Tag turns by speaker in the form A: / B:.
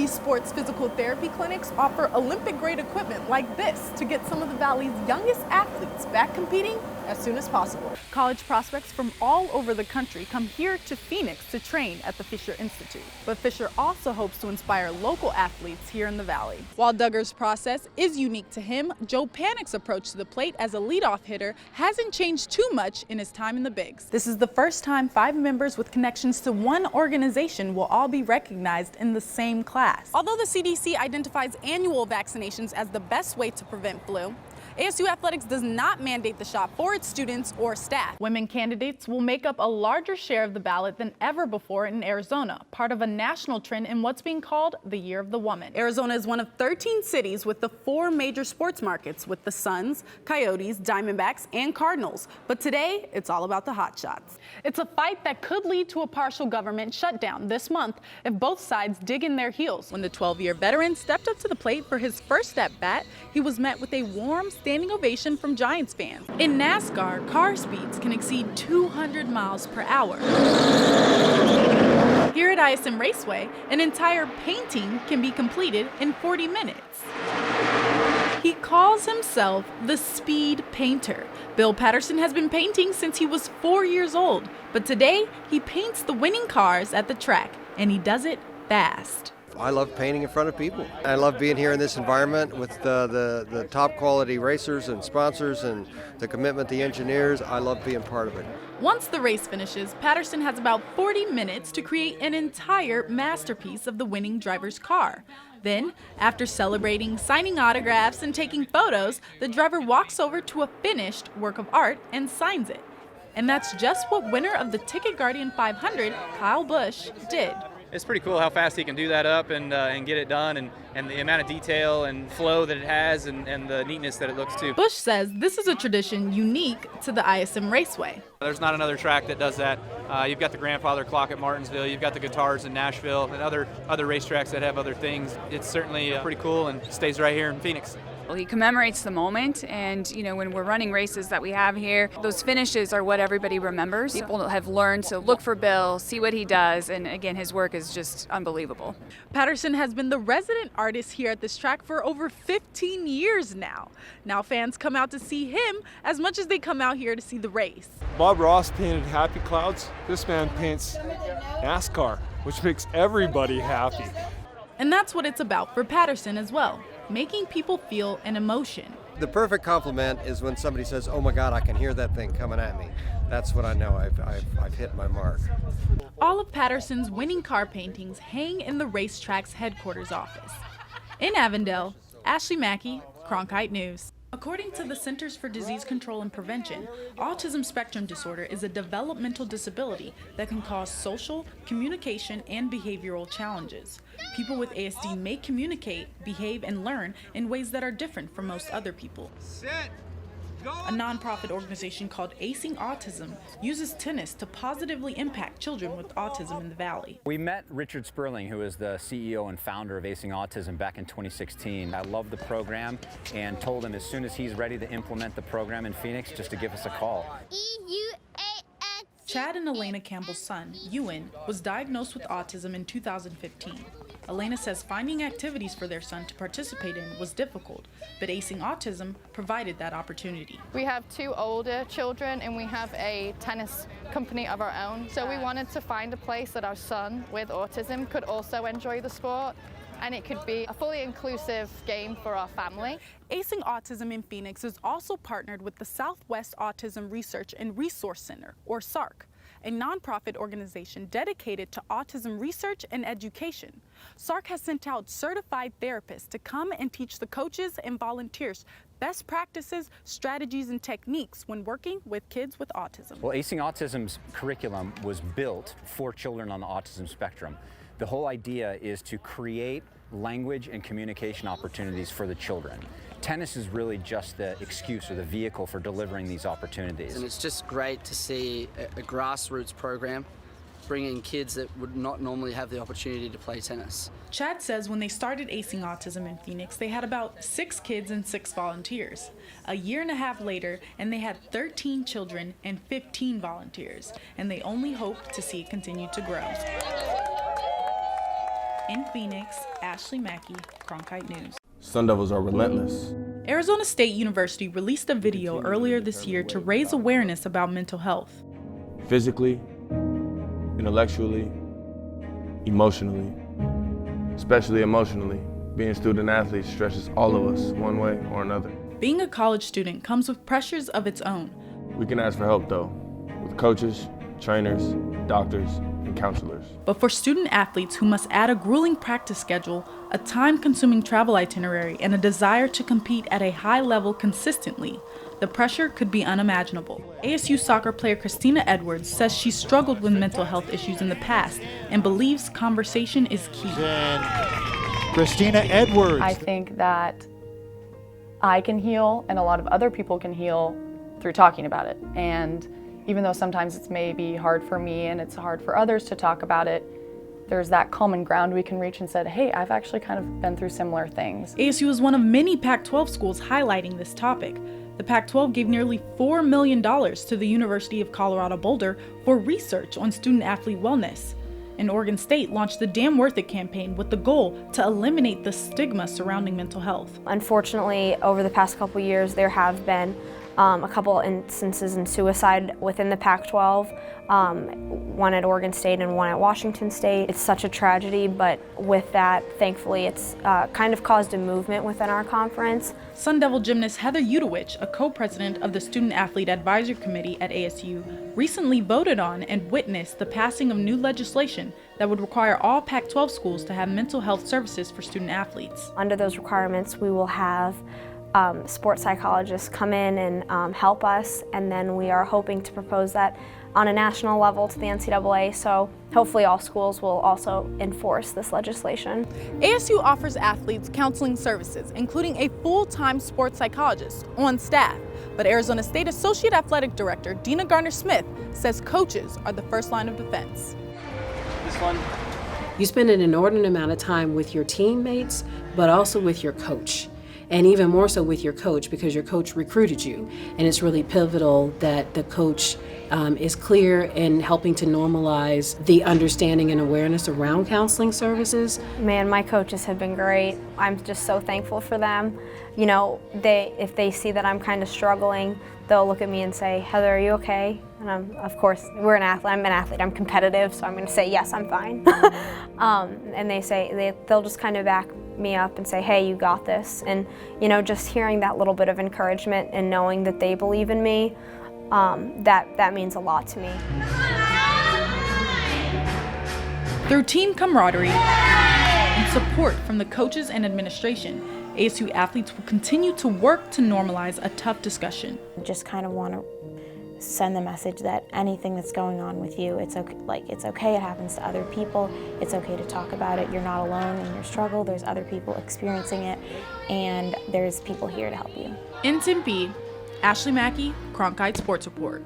A: These sports physical therapy clinics offer Olympic-grade equipment like this to get some of the Valley's youngest athletes back competing as soon as possible. College prospects from all over the country come here to Phoenix to train at the Fisher Institute. But Fisher also hopes to inspire local athletes here in the Valley. While Duggar's process is unique to him, Joe Panic's approach to the plate as a leadoff hitter hasn't changed too much in his time in the bigs. This is the first time 5 members with connections to one organization will all be recognized in the same class. Although the CDC identifies annual vaccinations as the best way to prevent flu, ASU Athletics does not mandate the shot for its students or staff. Women candidates will make up a larger share of the ballot than ever before in Arizona, part of a national trend in what's being called the Year of the Woman. Arizona is one of 13 cities with the 4 major sports markets with the Suns, Coyotes, Diamondbacks, and Cardinals. But today, it's all about the hot shots. It's a fight that could lead to a partial government shutdown this month if both sides dig in their heels. When the 12-year veteran stepped up to the plate for his first at-bat, he was met with a warm standing ovation from Giants fans. In NASCAR, car speeds can exceed 200 miles per hour. Here at ISM Raceway, an entire painting can be completed in 40 minutes. He calls himself the Speed Painter. Bill Patterson has been painting since he was 4 years old, but today he paints the winning cars at the track, and he does it fast.
B: I love painting in front of people. I love being here in this environment with the top quality racers and sponsors and the commitment, the engineers. I love being part of it.
A: Once the race finishes, Patterson has about 40 minutes to create an entire masterpiece of the winning driver's car. Then, after celebrating, signing autographs, and taking photos, the driver walks over to a finished work of art and signs it. And that's just what winner of the Ticket Guardian 500, Kyle Busch, did.
C: It's pretty cool how fast he can do that up and get it done, and the amount of detail and flow that it has and the neatness that it looks too.
A: Busch says this is a tradition unique to the ISM Raceway.
C: There's not another track that does that. You've got the grandfather clock at Martinsville, you've got the guitars in Nashville, and other racetracks that have other things. It's certainly pretty cool and stays right here in Phoenix.
D: Well, he commemorates the moment, and when we're running races that we have here, those finishes are what everybody remembers. People have learned to look for Bill, see what he does, and again, his work is just unbelievable.
A: Patterson has been the resident artist here at this track for over 15 years now. Now fans come out to see him as much as they come out here to see the race.
E: Bob Ross painted happy clouds. This man paints NASCAR, which makes everybody happy.
A: And that's what it's about for Patterson as well, making people feel an emotion.
B: The perfect compliment is when somebody says, "Oh my God, I can hear that thing coming at me." That's what I know. I've hit my mark.
A: All of Patterson's winning car paintings hang in the racetrack's headquarters office. In Avondale, Ashley Mackey, Cronkite News. According to the Centers for Disease Control and Prevention, autism spectrum disorder is a developmental disability that can cause social, communication, and behavioral challenges. People with ASD may communicate, behave, and learn in ways that are different from most other people. A nonprofit organization called Acing Autism uses tennis to positively impact children with autism in the Valley.
F: We met Richard Sperling, who is the CEO and founder of Acing Autism, back in 2016. I loved the program and told him as soon as he's ready to implement the program in Phoenix, just to give us a call.
A: Chad and Elena Campbell's son, Ewan, was diagnosed with autism in 2015. Elena says finding activities for their son to participate in was difficult, but Acing Autism provided that opportunity.
G: We have 2 older children and we have a tennis company of our own, so we wanted to find a place that our son with autism could also enjoy the sport, and it could be a fully inclusive game for our family.
A: Acing Autism in Phoenix is also partnered with the Southwest Autism Research and Resource Center, or SARC, a nonprofit organization dedicated to autism research and education. SARC has sent out certified therapists to come and teach the coaches and volunteers best practices, strategies, and techniques when working with kids with autism.
F: Well, Acing Autism's curriculum was built for children on the autism spectrum. The whole idea is to create language and communication opportunities for the children. Tennis is really just the excuse or the vehicle for delivering these opportunities.
H: And it's just great to see a grassroots program bringing kids that would not normally have the opportunity to play tennis.
A: Chad says when they started Acing Autism in Phoenix, they had about 6 kids and 6 volunteers. A year and a half later, and they had 13 children and 15 volunteers, and they only hope to see it continue to grow. In Phoenix, Ashley Mackey, Cronkite News.
I: Sun Devils are relentless.
A: Arizona State University released a video earlier this year to raise awareness about mental health.
I: Physically, intellectually, emotionally, especially emotionally. Being student athletes stresses all of us one way or another.
A: Being a college student comes with pressures of its own.
I: We can ask for help though, with coaches, trainers, doctors, and counselors.
A: But for student athletes who must add a grueling practice schedule, a time-consuming travel itinerary, and a desire to compete at a high level consistently, the pressure could be unimaginable. ASU soccer player Christina Edwards says she struggled with mental health issues in the past and believes conversation is key.
J: Christina Edwards.
K: I think that I can heal and a lot of other people can heal through talking about it. And even though sometimes it's maybe hard for me and it's hard for others to talk about it, there's that common ground we can reach and said, hey, I've actually kind of been through similar things.
A: ASU is one of many Pac-12 schools highlighting this topic. The Pac-12 gave nearly $4 million to the University of Colorado Boulder for research on student-athlete wellness. And Oregon State launched the Damn Worth It campaign with the goal to eliminate the stigma surrounding mental health.
L: Unfortunately, over the past couple years, there have been a couple instances in suicide within the Pac-12, one at Oregon State and one at Washington State. It's such a tragedy, but with that, thankfully, it's kind of caused a movement within our conference.
A: Sun Devil gymnast Heather Udowich, a co-president of the Student Athlete Advisory Committee at ASU, recently voted on and witnessed the passing of new legislation that would require all Pac-12 schools to have mental health services for student athletes.
L: Under those requirements, we will have sports psychologists come in and help us, and then we are hoping to propose that on a national level to the NCAA, so hopefully all schools will also enforce this legislation.
A: ASU offers athletes counseling services, including a full-time sports psychologist on staff, but Arizona State Associate Athletic Director Dina Garner-Smith says coaches are the first line of defense.
C: This one.
M: You spend an inordinate amount of time with your teammates, but also with your coach. And even more so with your coach, because your coach recruited you. And it's really pivotal that the coach is clear in helping to normalize the understanding and awareness around counseling services.
L: Man, my coaches have been great. I'm just so thankful for them. You know, if they see that I'm kind of struggling, they'll look at me and say, Heather, are you okay? And of course, I'm an athlete, I'm competitive, so I'm gonna say, yes, I'm fine. And they'll just kind of back me up and say, hey, you got this. And you know, just hearing that little bit of encouragement and knowing that they believe in me, that means a lot to me.
A: Through team camaraderie and support from the coaches and administration, ASU athletes will continue to work to normalize a tough discussion.
L: Just kind of want to send the message that anything that's going on with you, it's okay, it happens to other people, it's okay to talk about it, you're not alone in your struggle, there's other people experiencing it, and there's people here to help you.
A: In Tempe, Ashley Mackey, Cronkite Sports Report.